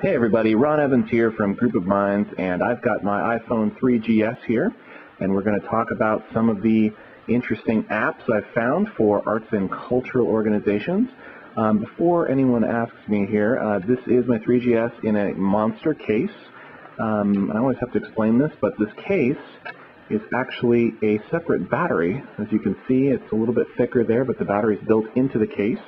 Hey everybody, Ron Evans here from Group of Minds, and I've got my iPhone 3GS here, and we're going to talk about some of the interesting apps I've found for arts and cultural organizations. Before anyone asks me here, this is my 3GS in a monster case. I always have to explain this, but this case is actually a separate battery. As you can see, it's a little bit thicker there, but the battery is built into the case.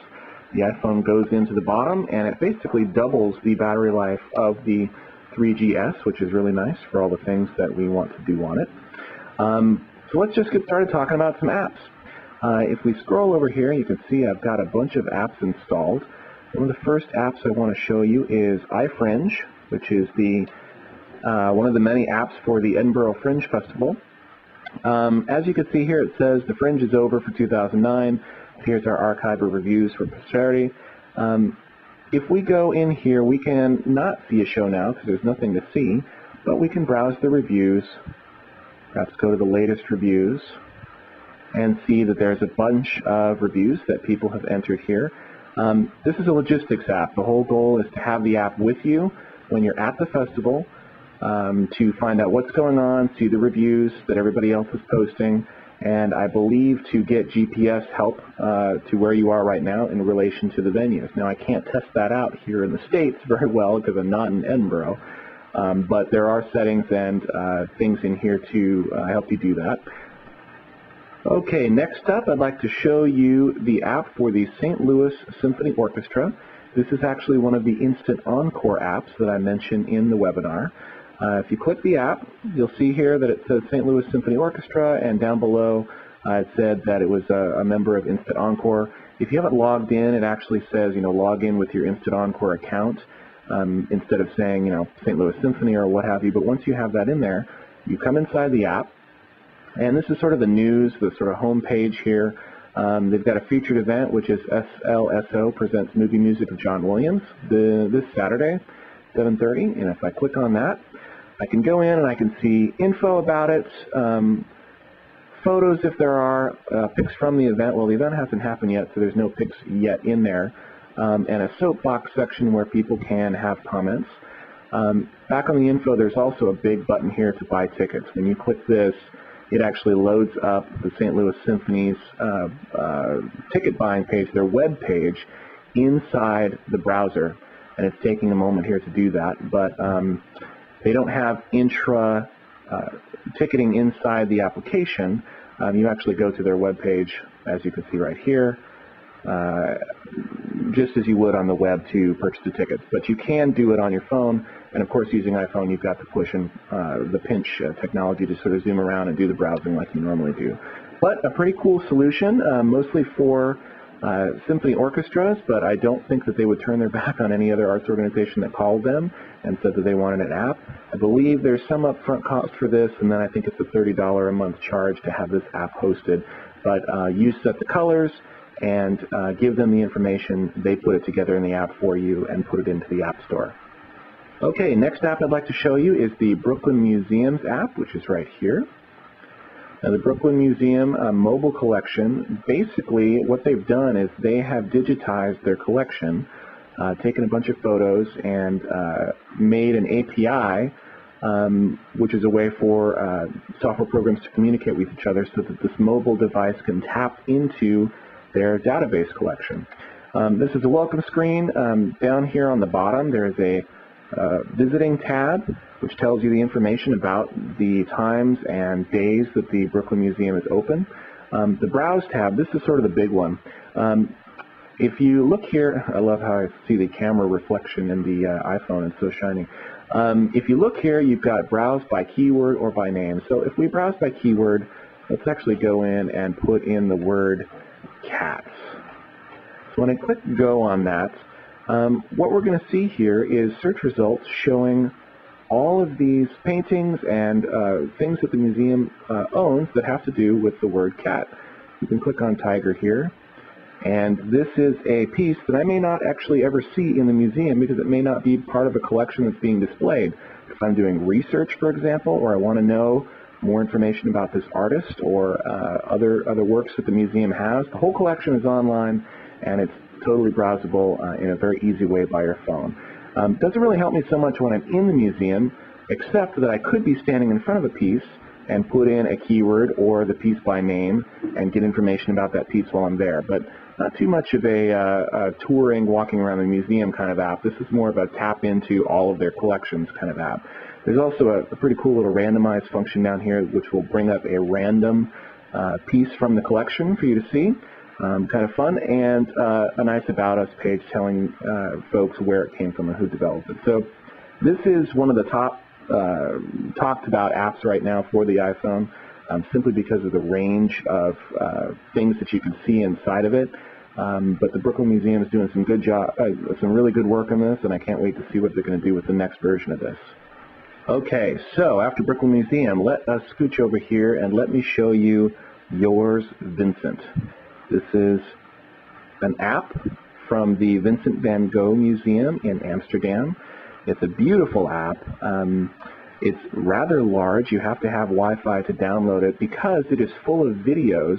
The iPhone goes into the bottom, and it basically doubles the battery life of the 3GS, which is really nice for all the things that we want to do on it. So let's just get started talking about some apps. If we scroll over here, you can see I've got a bunch of apps installed. One of the first apps I want to show you is iFringe, which is the one of the many apps for the Edinburgh Fringe Festival. As you can see here, it says the Fringe is over for 2009. Here's our archive of reviews for posterity. If we go in here, we can not see a show now because there's nothing to see, but we can browse the reviews, perhaps go to the latest reviews, and see that there's a bunch of reviews that people have entered here. This is a logistics app. The whole goal is to have the app with you when you're at the festival to find out what's going on, see the reviews that everybody else is posting, and I believe to get GPS help to where you are right now in relation to the venues. Now, I can't test that out here in the States very well because I'm not in Edinburgh, but there are settings and things in here to help you do that. Okay, next up, I'd like to show you the app for the St. Louis Symphony Orchestra. This is actually one of the Instant Encore apps that I mentioned in the webinar. If you click the app, you'll see here that it says St. Louis Symphony Orchestra, and down below it said that it was a member of Instant Encore. If you haven't logged in, it actually says, log in with your Instant Encore account instead of saying, St. Louis Symphony or what have you. But once you have that in there, you come inside the app, and this is sort of the news, the sort of home page here. They've got a featured event, which is SLSO Presents Movie Music of John Williams this Saturday, 7:30, and if I click on that, I can go in and I can see info about it, photos if there are, pics from the event. Well, the event hasn't happened yet, so there's no pics yet in there, and a soapbox section where people can have comments. Back on the info, there's also a big button here to buy tickets. When you click this, it actually loads up the St. Louis Symphony's ticket buying page, their web page, inside the browser, and it's taking a moment here to do that, but they don't have intra ticketing inside the application. You actually go to their web page, as you can see right here, just as you would on the web to purchase the tickets. But you can do it on your phone, and of course using iPhone you've got the push and the pinch technology to sort of zoom around and do the browsing like you normally do. But a pretty cool solution, mostly for symphony orchestras, but I don't think that they would turn their back on any other arts organization that called them and said that they wanted an app. I believe there's some upfront cost for this, and then I think it's a $30 a month charge to have this app hosted. But you set the colors and give them the information. They put it together in the app for you and put it into the App Store. Okay, next app I'd like to show you is the Brooklyn Museums app, which is right here. Now, the Brooklyn Museum mobile collection, basically what they've done is they have digitized their collection, taken a bunch of photos and made an API, which is a way for software programs to communicate with each other so that this mobile device can tap into their database collection. This is a welcome screen. Down here on the bottom there is a visiting tab, which tells you the information about the times and days that the Brooklyn Museum is open. The Browse tab, this is sort of the big one. If you look here, I love how I see the camera reflection in the iPhone, it's so shiny. If you look here, you've got Browse by keyword or by name. So if we browse by keyword, let's actually go in and put in the word cats. So when I click go on that, what we're going to see here is search results showing all of these paintings and things that the museum owns that have to do with the word cat. You can click on tiger here, and this is a piece that I may not actually ever see in the museum because it may not be part of a collection that's being displayed. If I'm doing research, for example, or I want to know more information about this artist or other works that the museum has, the whole collection is online and it's totally browsable in a very easy way by your phone. Doesn't really help me so much when I'm in the museum, except that I could be standing in front of a piece and put in a keyword or the piece by name and get information about that piece while I'm there. But not too much of a touring, walking around the museum kind of app. This is more of a tap into all of their collections kind of app. There's also a pretty cool little randomize function down here which will bring up a random piece from the collection for you to see. Kind of fun, and a nice About Us page telling folks where it came from and who developed it. So this is one of the top talked about apps right now for the iPhone, simply because of the range of things that you can see inside of it. But the Brooklyn Museum is doing some good job, some really good work on this, and I can't wait to see what they're going to do with the next version of this. Okay, so after Brooklyn Museum, let us scooch over here and let me show you Yours Vincent. This is an app from the Vincent van Gogh Museum in Amsterdam. It's a beautiful app. It's rather large. You have to have Wi-Fi to download it because it is full of videos,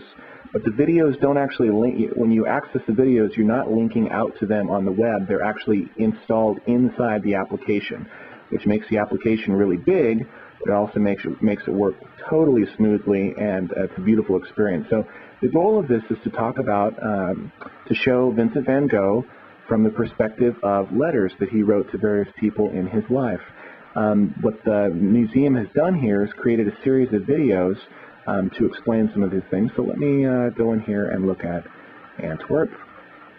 but the videos don't actually link. When you access the videos, you're not linking out to them on the web. They're actually installed inside the application, which makes the application really big, but it also makes it work totally smoothly, and it's a beautiful experience. So the goal of this is to talk about, to show Vincent van Gogh from the perspective of letters that he wrote to various people in his life. What the museum has done here is created a series of videos to explain some of these things. So let me go in here and look at Antwerp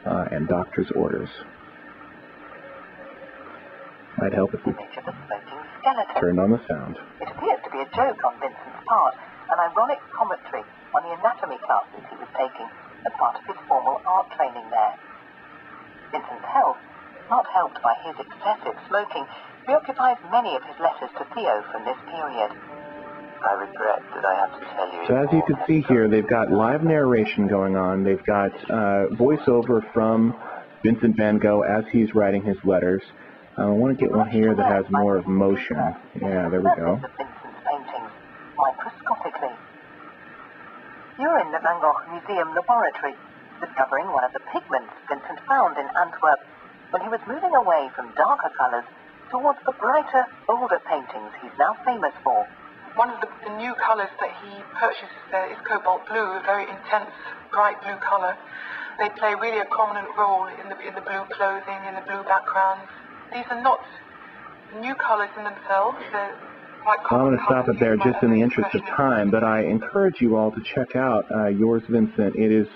and doctor's orders. Might help if we turned on the sound. It appears to be a joke on Vincent's part, an ironic commentary on the anatomy classes he was taking as part of his formal art training there. Vincent's health, not helped by his excessive smoking, preoccupies many of his letters to Theo from this period. I regret that I have to tell you. So as you can see here, they've got live narration going on. They've got voiceover from Vincent van Gogh as he's writing his letters. I want to get one here that has more of motion. Yeah, there we go. Vincent's paintings microscopically. You're in the Van Gogh Museum laboratory, discovering one of the pigments Vincent found in Antwerp when he was moving away from darker colours towards the brighter, bolder paintings he's now famous for. One of the new colours that he purchases there is cobalt blue, a very intense, bright blue colour. They play really a prominent role in the blue clothing, in the blue backgrounds. These are not new colours in themselves. They're quite I'm going to stop it there just in the interest of time, but I encourage you all to check out Yours Vincent. It is,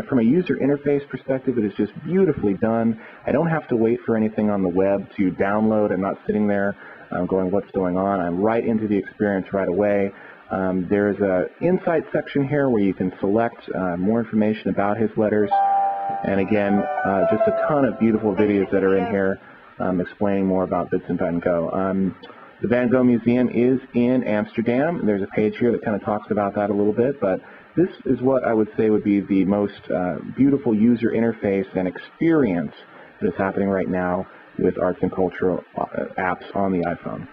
from a user interface perspective, it is just beautifully done. I don't have to wait for anything on the web to download. I'm not sitting there going, what's going on? I'm right into the experience right away. There's an insight section here where you can select more information about his letters. And again, just a ton of beautiful videos that are in here explaining more about Vincent van Gogh. The Van Gogh Museum is in Amsterdam. There's a page here that kind of talks about that a little bit, but this is what I would say would be the most beautiful user interface and experience that is happening right now with arts and cultural apps on the iPhone.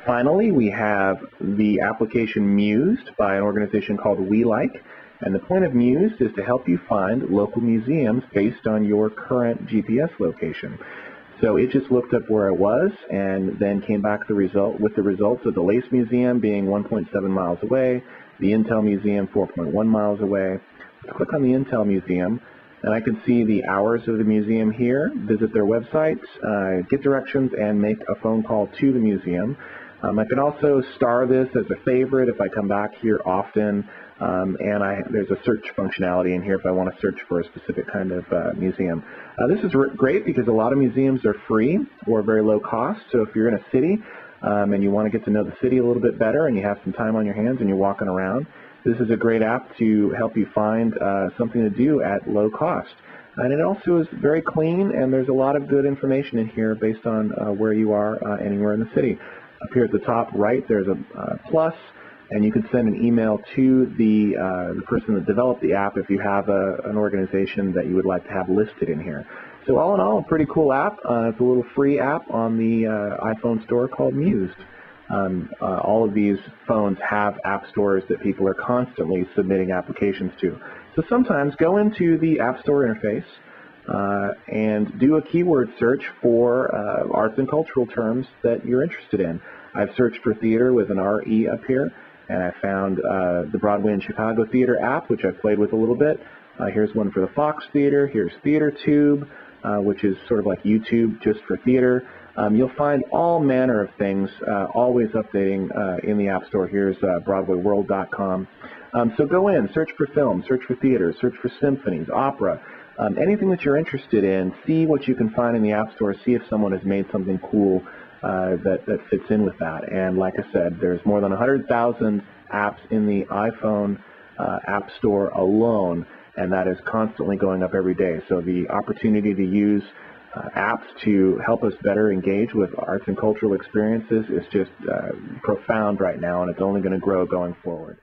Finally, we have the application Mused by an organization called We Like, and the point of Mused is to help you find local museums based on your current GPS location. So it just looked up where I was and then came back with the results of the Lace Museum being 1.7 miles away, the Intel Museum 4.1 miles away. Let's click on the Intel Museum, and I can see the hours of the museum here, visit their website, get directions, and make a phone call to the museum. I can also star this as a favorite if I come back here often, and there's a search functionality in here if I want to search for a specific kind of museum. This is great because a lot of museums are free or very low cost, so if you're in a city and you want to get to know the city a little bit better and you have some time on your hands and you're walking around, this is a great app to help you find something to do at low cost. And it also is very clean, and there's a lot of good information in here based on where you are anywhere in the city. Up here at the top right, there's a plus, and you can send an email to the person that developed the app if you have an organization that you would like to have listed in here. So all in all, a pretty cool app. It's a little free app on the iPhone store called Mused. All of these phones have app stores that people are constantly submitting applications to. So sometimes go into the App Store interface, and do a keyword search for arts and cultural terms that you're interested in. I've searched for theater with an RE up here, and I found the Broadway in Chicago Theater app, which I've played with a little bit. Here's one for the Fox Theater. Here's TheaterTube, which is sort of like YouTube just for theater. You'll find all manner of things, always updating in the App Store. Here's BroadwayWorld.com. So go in, search for film, search for theater, search for symphonies, opera, anything that you're interested in. See what you can find in the App Store. See if someone has made something cool that fits in with that. And like I said, there's more than 100,000 apps in the iPhone App Store alone, and that is constantly going up every day. So the opportunity to use apps to help us better engage with arts and cultural experiences is just profound right now, and it's only going to grow going forward.